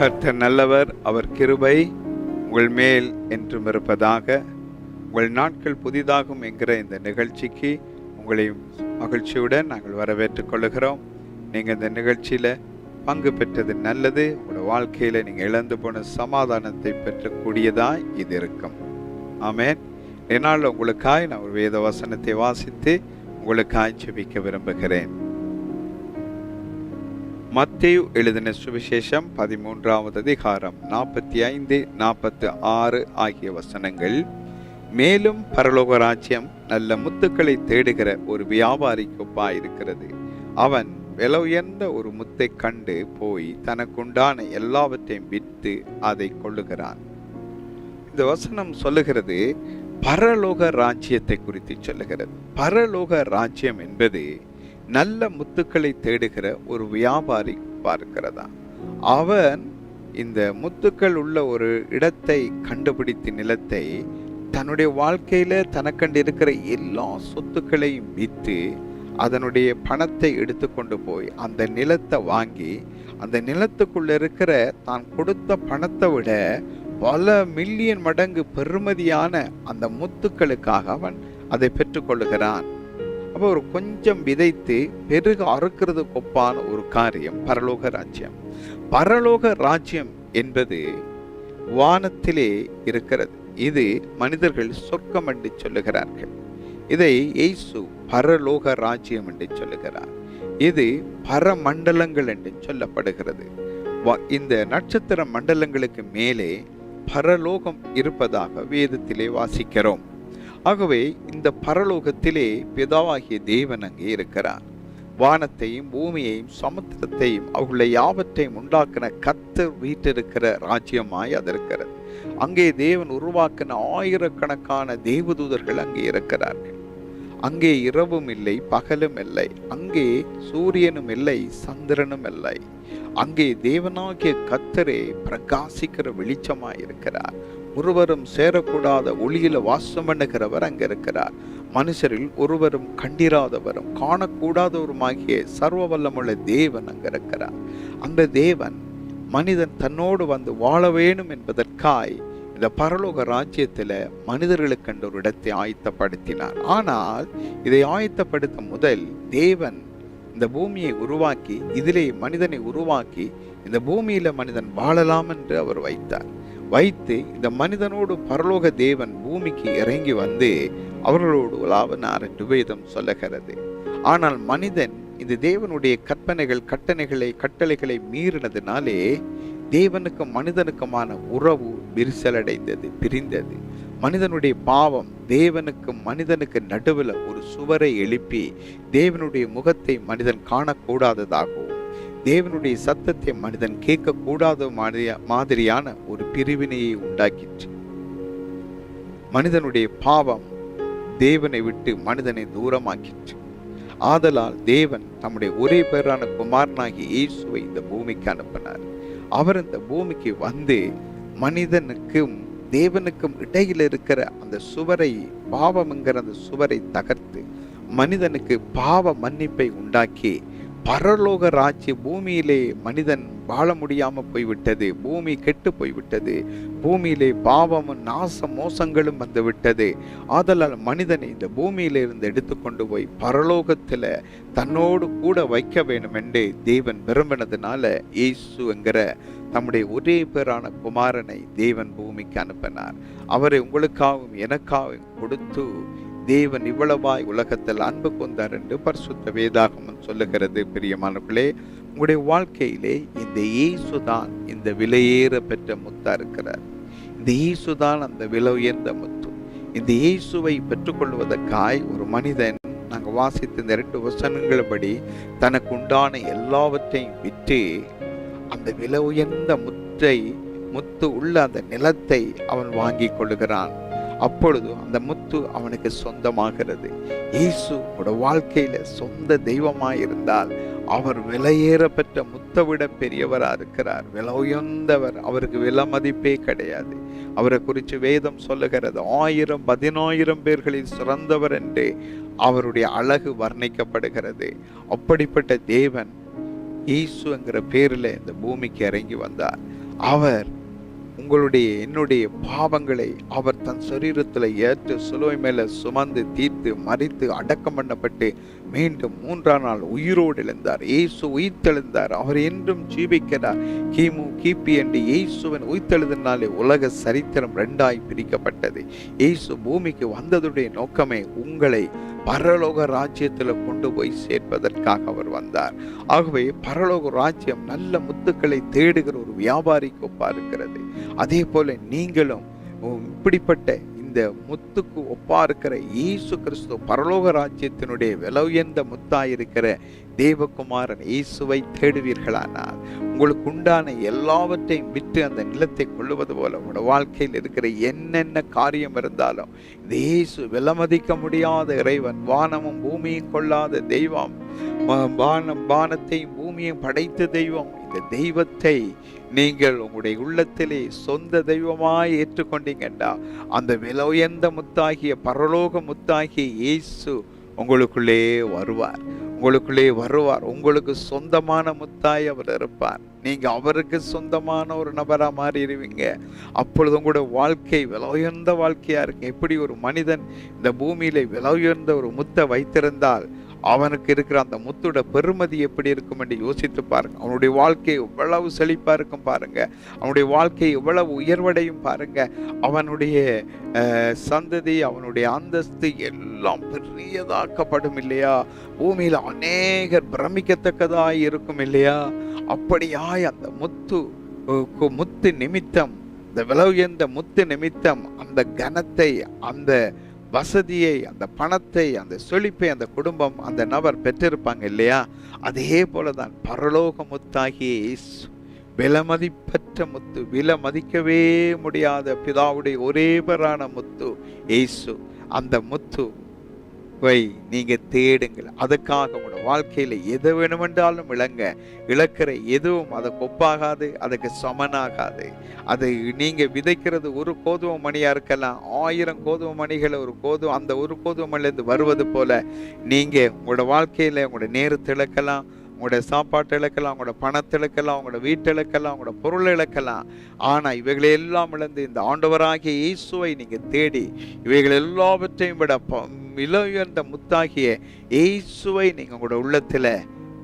கர்த்தர் நல்லவர், அவர் கிருபை உங்கள் மேல் என்றும் இருப்பதாக. உங்கள் நாட்கள் புதிதாகும் என்கிற இந்த நிகழ்ச்சிக்கு உங்களை மகிழ்ச்சியுடன் நாங்கள் வரவேற்றுக் கொள்கிறோம். நீங்கள் இந்த நிகழ்ச்சியில் பங்கு பெற்றது நல்லது. உங்களோட வாழ்க்கையில் நீங்கள் இழந்து போன சமாதானத்தை பெற்றக்கூடியதாக இது இருக்கும். ஆமென். என்னால் உங்களுக்காய் நான் ஒரு வேத வசனத்தை வாசித்து உங்களுக்காய் ஜெபிக்க விரும்புகிறேன். மத்தேயு எழுதின சுவிசேஷம் 13வது அதிகாரம் 45-46 ஆகிய வசனங்கள். மேலும் பரலோக ராஜ்யம் நல்ல முத்துக்களை தேடுகிற ஒரு வியாபாரிக்கு ஒப்பாயிருக்கிறது. அவன் விலை உயர்ந்த ஒரு முத்தை கண்டு போய் தனக்குண்டான எல்லாவற்றையும் விற்று அதை கொள்ளுகிறான். இந்த வசனம் சொல்லுகிறது பரலோக ராஜ்யத்தை குறித்து சொல்லுகிறது. பரலோக ராஜ்யம் என்பது நல்ல முத்துக்களை தேடுகிற ஒரு வியாபாரி பார்க்கிறதா. அவன் இந்த முத்துக்கள் உள்ள ஒரு இடத்தை கண்டுபிடித்த நிலத்தை தன்னுடைய வாழ்க்கையில தனக்கண்டு இருக்கிற எல்லா சொத்துக்களையும் விற்று அதனுடைய பணத்தை எடுத்துக்கொண்டு போய் அந்த நிலத்தை வாங்கி அந்த நிலத்துக்குள்ள இருக்கிற தான் கொடுத்த பணத்தை விட பல மில்லியன் மடங்கு பெறுமதியான அந்த முத்துக்களுக்காக அவன் அதை பெற்றுக்கொள்ளுகிறான். அப்போ ஒரு கொஞ்சம் விதைத்து பெருக அறுக்கிறது கொப்பான ஒரு காரியம் பரலோக ராஜ்யம். பரலோக ராஜ்யம் என்பது வானத்திலே இருக்கிறது. இது மனிதர்கள் சொர்க்கம் என்று சொல்லுகிறார்கள். இதை இயேசு பரலோக ராஜ்யம் என்று சொல்லுகிறார். இது பரமண்டலங்கள் என்று சொல்லப்படுகிறது. இந்த நட்சத்திர மண்டலங்களுக்கு மேலே பரலோகம் இருப்பதாக வேதத்திலே வாசிக்கிறோம். ஆகவே இந்த பரலோகத்திலே பிதாவாகிய தேவன் அங்கே இருக்கிறார். வானத்தையும் பூமியையும் சமுத்திரத்தையும் அவர்களை யாவற்றையும் உண்டாக்கின கர்த்தர் வீட்டிருக்கிற ராஜ்யமாய் அது இருக்கிறது. அங்கே தேவன் உருவாக்கின ஆயிரக்கணக்கான தேவதூதர்கள் அங்கே இருக்கிறார்கள். அங்கே இரவும் இல்லை, பகலும் இல்லை. அங்கே சூரியனும் இல்லை, சந்திரனும் இல்லை. அங்கே தேவனாகிய கர்த்தரே பிரகாசிக்கிற வெளிச்சமாய் இருக்கிறார். ஒருவரும் சேரக்கூடாத ஒளியில வாசம் பண்ணுகிறவர் அங்க இருக்கிறார். மனுஷரில் ஒருவரும் கண்டிராதவரும் காணக்கூடாதவருமாகிய சர்வ வல்லமுள்ள தேவன் அங்க இருக்கிறார். அந்த தேவன் மனிதன் தன்னோடு வந்து வாழ வேணும் என்பதற்காய் இந்த பரலோக ராஜ்யத்துல மனிதர்களுக்கு ஒரு இடத்தை ஆயத்தப்படுத்தினார். ஆனால் இதை ஆயத்தப்படுத்த முதல் தேவன் இந்த பூமியை உருவாக்கி இதிலே மனிதனை உருவாக்கி இந்த பூமியில மனிதன் வாழலாம் என்று அவர் வைத்து இந்த மனிதனோடு பரலோக தேவன் பூமிக்கு இறங்கி வந்து அவர்களோடு உலாவினார் என்று வேதம் சொல்லுகிறது. ஆனால் மனிதன் இந்த தேவனுடைய கட்டளைகளை மீறினதினாலே தேவனுக்கும் மனிதனுக்குமான உறவு விரிசலடைந்தது, பிரிந்தது. மனிதனுடைய பாவம் தேவனுக்கும் மனிதனுக்கு நடுவில் ஒரு சுவரை எழுப்பி தேவனுடைய முகத்தை மனிதன் காணக்கூடாததாகவும் தேவனுடைய சத்தத்தை மனிதன் கேட்கக்கூடாத மாதிரியான ஒரு பிரிவினையை உண்டாக்கிற்று. மனிதனுடைய பாவம் தேவனை விட்டு மனிதனை தூரமாக்கிற்று. ஆதலால் தேவன் நம்முடைய ஒரே பேரான குமாரனாகி இயேசுவை இந்த பூமிக்கு அனுப்பினார். அவர் இந்த பூமிக்கு வந்து மனிதனுக்கும் தேவனுக்கும் இடையில் இருக்கிற அந்த சுவரை, பாவம் என்கிற அந்த சுவரை தகர்த்து மனிதனுக்கு பாவ மன்னிப்பை உண்டாக்கி பரலோக ராஜ்ய பூமியிலே மனிதன் வாழ முடியாம போய்விட்டது. பூமி கெட்டு போய்விட்டது. பூமியிலே பாவமும் நாச மோசங்களும் வந்து விட்டது. ஆதலால் மனிதனை இந்த பூமியில இருந்து எடுத்துக்கொண்டு போய் பரலோகத்துல தன்னோடு கூட வைக்க வேண்டும் என்று தேவன் விரும்பினதுனால இயேசு என்கிற தம்முடைய ஒரே பேரான குமாரனை தேவன் பூமிக்கு அனுப்பினார். அவரை உங்களுக்காகவும் எனக்காகவும் கொடுத்து தேவன் இவ்வளவாய் உலகத்தில் அன்பு கொண்டார் என்று பரிசுத்த வேதாகமம் சொல்லுகிறது. பிரியமானவர்களே, உங்களுடைய வாழ்க்கையிலே இந்த இயேசுதான் இந்த விலையேற பெற்ற முத்தா இருக்கிறார். இந்த இயேசுதான் அந்த விலை உயர்ந்த முத்து. இந்த இயேசுவை பெற்றுக்கொள்வதற்காய் ஒரு மனிதன், நாங்கள் வாசித்த இந்த 2 வசனங்களபடி, தனக்கு உண்டான எல்லாவற்றையும் விற்று அந்த விலை உயர்ந்த முத்து உள்ள அந்த நிலத்தை அவன் வாங்கி கொள்ளுகிறான். அப்பொழுது அந்த முத்து அவனுக்கு சொந்தமாகிறது. இயேசு வாழ்க்கையில சொந்த தெய்வமாய் இருந்தால் அவர் விலையேற பெற்ற முத்தை விட பெரியவரா இருக்கிறார். விலை உயர்ந்தவர். அவருக்கு விலை மதிப்பே கிடையாது. அவரை குறித்து வேதம் சொல்லுகிறது, 1000-10,000 பேர்களில் சிறந்தவர் என்று அவருடைய அழகு வர்ணிக்கப்படுகிறது. அப்படிப்பட்ட தேவன் இயேசு என்கிற பேரில் இந்த பூமிக்கு இறங்கி வந்தார். அவர் என்னுடைய பாவங்களை அவர் தன் சரீரத்தில் ஏற்று சிலுவை மேல சுமந்து தீர்த்து மரித்து அடக்கம் பண்ணப்பட்டு மீண்டும் 3ஆம் நாள் உயிரோடு எழுந்தார். இயேசு உயிர்த்தெழுந்தார். அவர் என்றும் ஜீவிக்கிறார். கிபி என்று இயேசுவின் உயிர்த்தெழுதினாலே உலக சரித்திரம் 2ஆய் பிரிக்கப்பட்டது. இயேசு பூமிக்கு வந்ததுடைய நோக்கமே உங்களை பரலோக ராஜ்யத்தில் கொண்டு போய் சேர்ப்பதற்காக அவர் வந்தார். ஆகவே பரலோக ராஜ்யம் நல்ல முத்துக்களை தேடுகிற ஒரு வியாபாரிக்கு ஒப்பா இருக்கிறது. அதே போல நீங்களும் இப்படிப்பட்ட இந்த முத்துக்கு ஒப்பா இருக்கிற இயேசு கிறிஸ்து பரலோக ராஜ்யத்தினுடைய விலை உயர்ந்த முத்தாயிருக்கிற தேவகுமாரன் இயேசுவை தேடுவீர்களானால் உங்களுக்கு உண்டான எல்லாவற்றையும் விட்டு அந்த நிலத்தை கொள்ளுவது போல உங்களோட வாழ்க்கையில் இருக்கிற என்னென்ன காரியம் இருந்தாலும் இந்த இயேசு விலமதிக்க முடியாத இறைவன், வானமும் பூமியும் கொள்ளாத தெய்வம், வானத்தையும் பூமியையும் படைத்த தெய்வம், இந்த தெய்வத்தை நீங்கள் உங்களுடைய உள்ளத்திலே சொந்த தெய்வமாய் ஏற்றுக்கொண்டீங்கண்டா அந்த விலை உயர்ந்த முத்தாகிய பரலோக முத்தாகிய இயேசு உங்களுக்குள்ளே வருவார். உங்களுக்கு சொந்தமான முத்தாய் அவர் இருப்பார். நீங்க அவருக்கு சொந்தமான ஒரு நபரா மாறிடுவீங்க. அப்பொழுது உங்களோட வாழ்க்கை விலை உயர்ந்த வாழ்க்கையா இருக்கு. எப்படி ஒரு மனிதன் இந்த பூமியில விலை உயர்ந்த ஒரு முத்தை வைத்திருந்தால் அவனுக்கு இருக்கிற அந்த முத்தோட பெருமதி எப்படி இருக்கும் என்று யோசித்து பாருங்க. அவனுடைய வாழ்க்கை எவ்வளவு செழிப்பா இருக்கும் பாருங்க. அவனுடைய வாழ்க்கை எவ்வளவு உயர்வடையும் பாருங்க. அவனுடைய சந்ததி, அவனுடைய அந்தஸ்து எல்லாம் பெரியதாக்கப்படும் இல்லையா? பூமியில அநேகர் பிரமிக்கத்தக்கதாய் இருக்கும் இல்லையா? அப்படியாய் அந்த முத்து நிமித்தம், இந்த விலை உயர்ந்த முத்து நிமித்தம் அந்த கனத்தை, அந்த வசதியை, அந்த பணத்தை, அந்த செழிப்பை அந்த குடும்பம், அந்த நபர் பெற்றிருப்பாங்க இல்லையா? அதே போலதான் பரலோக முத்தாகிய இயேசு, விலமதிப்பற்ற முத்து, விலை மதிக்கவே முடியாத பிதாவுடைய ஒரே பேரான முத்து இயேசு. அந்த முத்துவை நீங்க தேடுங்கள். அதுக்காக உங்களோட வாழ்க்கையில எது வேணுமென்றாலும் இழக்கிற எதுவும் அதுக்கு ஒப்பாகாது, அதுக்கு சமனாகாது. அது நீங்க விதைக்கிறது ஒரு கோதுமை மணியா இருக்கலாம், 1000 கோதுமை மணிகளை அந்த ஒரு கோதுமை மணிலிருந்து வருவது போல நீங்க உங்களோட வாழ்க்கையில உங்களோட நேரத்தை இழக்கலாம், உங்களோட சாப்பாட்டை இழக்கலாம், உங்களோட பணத்தை இழக்கலாம், உங்களோட வீட்டை இழக்கலாம், உங்களோட பொருளை இழக்கலாம். ஆனா இவைகளை எல்லாம் இழந்து இந்த ஆண்டவராகிய இயேசுவை நீங்க தேடி இவைகள் எல்லாவற்றையும் விட விலை உயர்ந்த முத்தாகிய இயேசுவை நீங்க உங்களோட உள்ளத்துல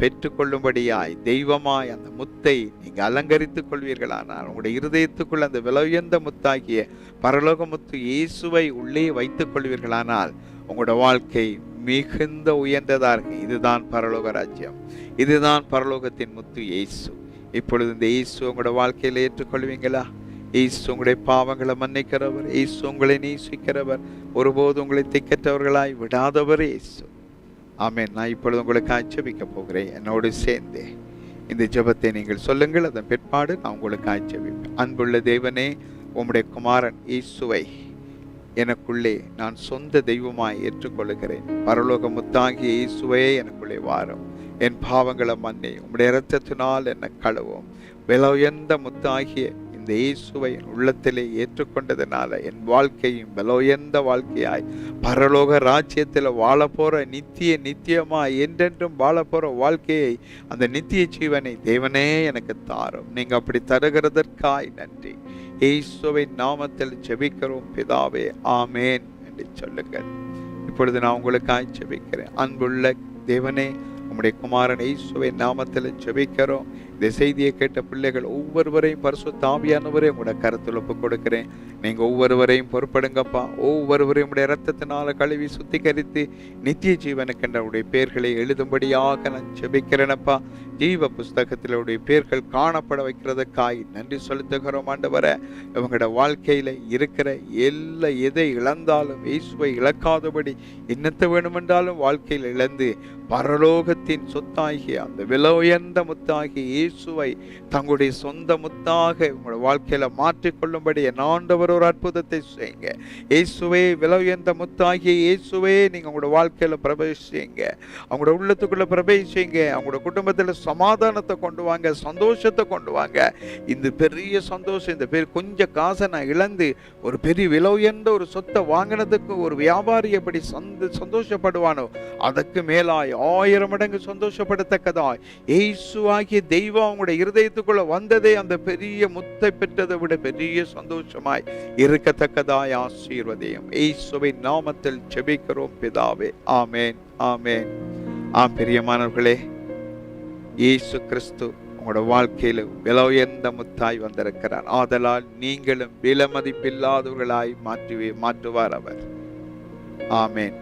பெற்றுக்கொள்ளும்படியாய் தெய்வமாய் அந்த முத்தை நீங்க அலங்கரித்துக் கொள்வீர்களானால் உங்களுடைய இருதயத்துக்குள்ள அந்த விலை உயர்ந்த முத்தாகிய பரலோக முத்து இயேசுவை உள்ளே வைத்துக் கொள்வீர்களானால் உங்களோட வாழ்க்கை மிகுந்த உயர்ந்ததா இருக்கு. இதுதான் பரலோக ராஜ்யம், இதுதான் பரலோகத்தின் முத்து இயேசு. இப்பொழுது இந்த இயேசு உங்களோட வாழ்க்கையில ஏற்றுக்கொள்வீங்களா? இயேசு உங்களுடைய பாவங்களை மன்னிக்கிறவர், இயேசு உங்களை நேசிக்கிறவர், ஒருபோது உங்களை திக்கற்றவர்களாய் விடாதவர் இயேசு. ஆமென். நான் இப்பொழுது உங்களுக்காக ஜெபிக்க போகிறேன். என்னோடு சேர்ந்து இந்த ஜெபத்தை நீங்கள் சொல்லுங்கள். அதன் பிற்பாடு நான் உங்களுக்காக ஜெபிப்பேன். அன்புள்ள தேவனே, உம்முடைய குமாரன் இயேசுவை எனக்குள்ளே நான் சொந்த தெய்வமாய் ஏற்றுக்கொள்கிறேன். பரலோக முத்தாகிய இயேசுவே எனக்குள்ளே வாரும். என் பாவங்களை மன்னி உம்முடைய இரத்தத்தினால் என்னை கழுவும். விலை உயர்ந்த முத்தாகிய இந்த இயேசுவை என் உள்ளத்திலே ஏற்றுக்கொண்டதுனால என் வாழ்க்கையும் விலை உயர்ந்த வாழ்க்கையாய் பரலோக ராஜ்யத்தில் வாழ போற நித்தியமாய் என்றென்றும் வாழ போற வாழ்க்கையை, அந்த நித்திய ஜீவனை தேவனே எனக்கு தாரும். நீங்க அப்படி தருகிறதற்காய் நன்றி. இயேசுவின் நாமத்தில் ஜெபிக்கிறோம் பிதாவே, ஆமேன் என்று சொல்லுங்கள். இப்பொழுது நான் உங்களுக்காய் ஜெபிக்கிறேன். அன்புள்ள தேவனே, உம்முடைய குமாரன் இயேசுவின் நாமத்தில் ஜெபிக்கிறோம். இந்த செய்தியை கேட்ட பிள்ளைகள் ஒவ்வொருவரையும் பரிசுத்த ஆவியானவரே உங்களோட கருத்தில் ஒப்புக் கொடுக்கிறேன். நீங்க ஒவ்வொருவரையும் பொறுப்படுங்கப்பா. ஒவ்வொருவரையும் உடைய இரத்தத்தினால கழுவி சுத்திகரித்து நித்திய ஜீவனுக்கென்ற உடைய பெயர்களை எழுதும்படியாக நான் ஜெபிக்கிறேனப்பா. ஜீவ புஸ்தகத்தில் உடைய பெயர்கள் காணப்பட வைக்கிறதுக்காய் நன்றி செலுத்துகிறோம் ஆண்டவரே. இவங்களோட வாழ்க்கையில இருக்கிற எதை இழந்தாலும் இயேசுவை இழக்காதபடி, என்னத்தை வேணுமென்றாலும் வாழ்க்கையில் இழந்து பரலோகத்தின் சொத்தாகிய அந்த விலை உயர்ந்த முத்தாகிய இயேசுவை தங்களுடைய சொந்த முத்தாக உங்களோட வாழ்க்கையில மாற்றிக்கொள்ளும்படி என் ஆண்டவர் ஒரு அற்புதத்தை செய்யுங்க. இயேசுவே, விலை உயர்ந்த முத்தாகிய இயேசுவே, நீங்க உங்களோட வாழ்க்கையில பிரவேசிங்க, அவங்களோட உள்ளத்துக்குள்ள பிரவேசிங்க. அவங்களோட குடும்பத்துல சமாதானத்தை கொண்டு வாங்க, சந்தோஷத்தை கொண்டு வாங்க. இந்த பெரிய சந்தோஷம், இந்த கொஞ்சம் காசை நான் இழந்து ஒரு பெரிய விலை உயர்ந்த ஒரு சொத்தை வாங்கினதுக்கு ஒரு வியாபாரி எப்படி சந்தோஷப்படுவானோ, அதற்கு மேலாய் 1000 மடங்கு நீங்க சந்தோஷப்படத்தக்கதாய் இயேசு ஆகிய தெய்வம் உங்களுடைய இருதயத்துக்குள்ள வந்ததே அந்த பெரிய முத்தை பெற்றதை விட பெரிய சந்தோஷமாய் இருக்கத்தக்கதாய் ஆசீர்வதியும். இயேசுவின் நாமத்தில் ஜெபிக்கிறோம் பிதாவே. ஆமேன், ஆமேன். பிரியமானவர்களே, இயேசு கிறிஸ்து உங்களோட வாழ்க்கையில விலை உயர்ந்த முத்தாய் வந்திருக்கிறார். ஆதலால் நீங்களும் விலை மதிப்பில்லாதவர்களாய் மாற்றுவார் அவர். ஆமேன்.